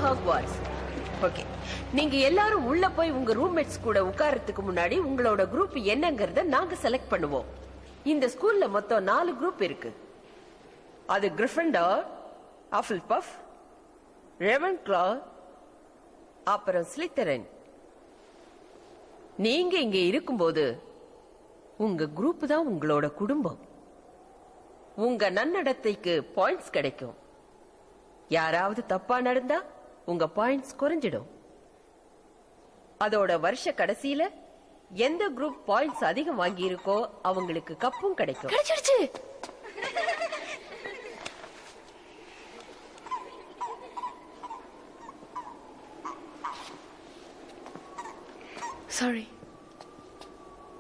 Hogwarts. Okay, நீங்க எல்லாரும் உள்ள போய் உங்க ரூம்மேட்ஸ் கூட உட்கார்றதுக்கு முன்னாடி உங்களோட குரூப் என்னங்கறத நாங்க செலக்ட் பண்ணுவோம். இந்த ஸ்கூல்ல மொத்தம் 4 குரூப் இருக்கு. அது கிரிஃபிண்டர், ஹஃபில்பஃப், ரேவன்க்ளா, அப்புறம் ஸ்லித்தரின். நீங்க இங்க இருக்கும்போது உங்க குரூப் தான் உங்களோட குடும்பம். உங்க நன்னடத்தைக்கு பாயிண்ட்ஸ் கிடைக்கும். யாராவது தப்பா நடந்தா உங்க பாயிண்ட்ஸ் குறைஞ்சிடும். அதோட வருஷ கடைசியில எந்த குரூப் பாயிண்ட்ஸ் அதிகம் வாங்கி இருக்கோ அவங்களுக்கு கப்பும் கிடைக்கும். கிடைச்சிடுச்சு. சாரி.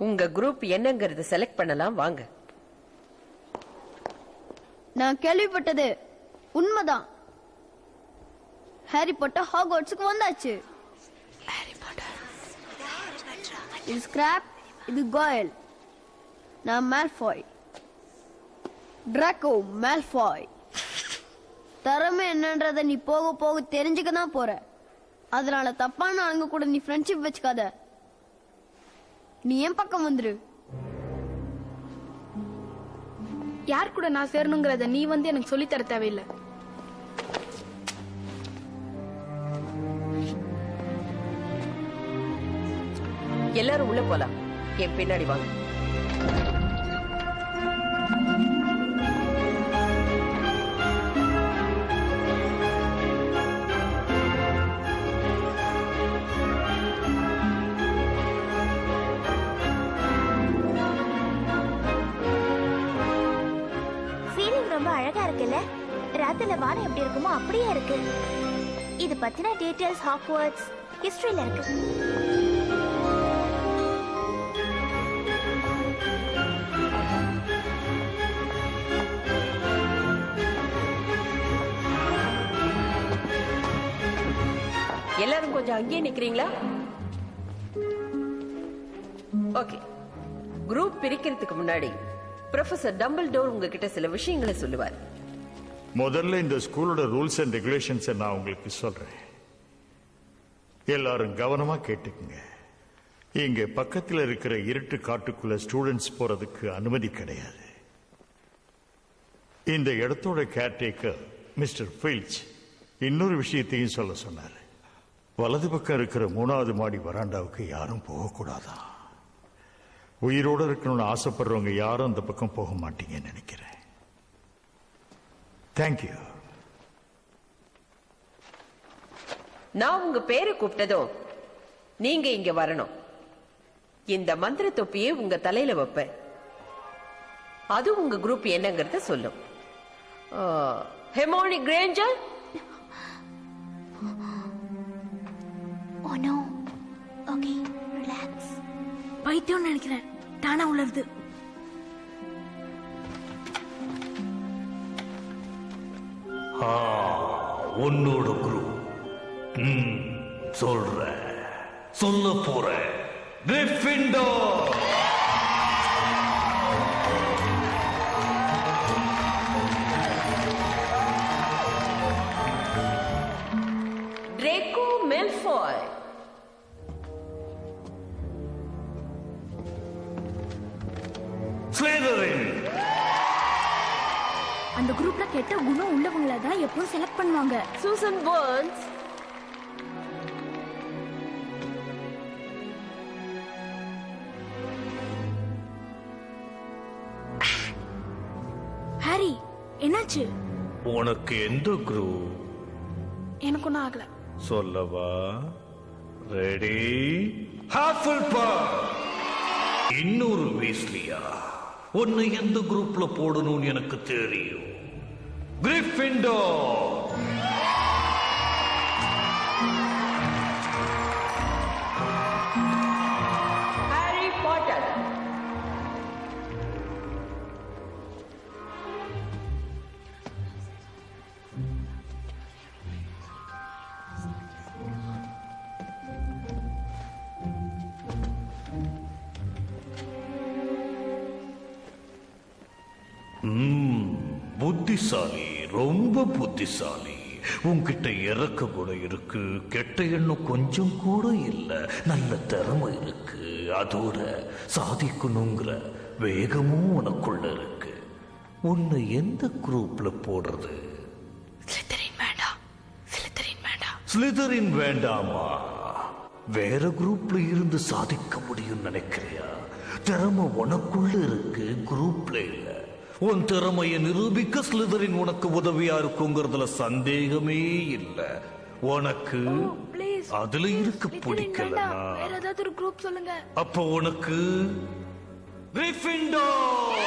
உங்க குரூப் என்னங்கறது செலக்ட் பண்ணலாம். வாங்க. நான் கேள்விப்பட்டது உண்மைதான். ஹாரி பாட்டர் ஹாக்வார்ட்ஸ்க்கு வந்தாச்சு. இது ஸ்கிராப், இது கோயல், நான் மால்ஃபாய், டிராக்கோ மால்ஃபாய். திறமை என்னன்றத நீ போக போக தெரிஞ்சுக்க தான் போற. அதனால தப்பான ஆளுங்க கூட நீ ஃப்ரெண்ட்ஷிப் வச்சுக்காத. நீ என் பக்கம் வந்துரு. யார் கூட நான் சேரணுங்கிறத நீ வந்து எனக்கு சொல்லி தர தேவையில்லை. எல்லாரும் உள்ள போலாம். என் பின்னாடி வாங்க. ரொம்ப அழகா இருக்குல்ல? ராத்திரில வானம் எப்படி இருக்குமோ அப்படியே இருக்கு. இது பத்தின டீடைல்ஸ் ஹாக்வார்ட்ஸ் ஹிஸ்டரியில இருக்கு. எல்லாரும் கொஞ்சம் அங்கேயே நிக்கிறீங்களா? ஓகே, குரூப் பிரிக்கிறதுக்கு முன்னாடி ப்ரொஃபசர் டம்பிள்டோர் உங்ககிட்ட சில விஷயங்களை சொல்லுவார். முதல்ல இந்த ஸ்கூலோட ரூல்ஸ் அண்ட் ரெகுலேஷன்ஸ் நான் உங்களுக்கு சொல்றேன். எல்லாரும் கவனமா கேட்டுக்குங்க. இங்க பக்கத்தில் இருக்கிற இருட்டு காட்டுக்குள்ள ஸ்டூடெண்ட்ஸ் போறதுக்கு அனுமதி கிடையாது. இந்த இடத்தோட கேர்டேக்கர் மிஸ்டர் ஃபில்ச் இன்னொரு விஷயத்தையும் சொல்ல சொன்னார். வலது பக்கம் இருக்கிற 3வது மாடி வராண்டாவுக்கு யாரும் போகக்கூடாதான். உயிரோடு இருக்கணும்னு ஆசைப்படுறவங்க யாரும் அந்த பக்கம் போக மாட்டீங்கன்னு நினைக்கிறேன். தேங்க்யூ. நான் உங்க பேரை கூப்பிட்டதும் நீங்க இங்க வரணும். இந்த மந்திர தொப்பியை உங்க தலையில வைப்பேன். அது உங்க குரூப் என்னங்கறத சொல்லும். Hermione Granger. Oh no. Okay, relax. பைத்தியம் நினைக்கிறேன். தானா உலருது. உன்னோட குரூப் சொல்ல போற கிரிஃபிண்டர். Draco Malfoy. ஸ்லிதரின். அந்த குரூப்ல கெட்ட குணம் உள்ளவங்கள தான் எப்பவும் செலக்ட் பண்ணுவாங்க. Susan Burns. ஹாரி, என்னாச்சு? உனக்கு எந்த குரூப்? எனக்கு ஒன்றும் ஆகல. சொல்லவா? ரெடி? ஹஃபில்பஃப். இன்னொரு வீஸ்லியா? உன்னை எந்த குரூப்ல போடணும்னு எனக்கு தெரியும். கிரிஃபிண்டர். Harry Potter. புத்திசாலி, ரொம்ப புத்திசாலி. உன்கிட்ட இறக்க கூட இருக்கு, கெட்ட எண்ணம் கொஞ்சம் கூட இல்ல, நல்ல திறமை இருக்கு, அதோட சாதிக்கணுங்கிற வேகமும் உனக்குள்ள இருக்கு. உன்னை எந்த குரூப்ல போடுறது? ஸ்லிதரின் வேண்டாமா? வேற குரூப்ல இருந்து சாதிக்க முடியும் நினைக்கிறியா? திறமை உனக்குள்ள இருக்கு, குரூப்ல இல்ல. உன் திறமையை நிரூபிக்க ஸ்லிதரின் உனக்கு உதவியா இருக்குங்கிறதுல சந்தேகமே இல்ல. உனக்கு அதுல இருக்க பிடிக்கலனா வேற ஏதாவது ஒரு குரூப் சொல்லுங்க. அப்ப உனக்கு கிரிஃபிண்டோர்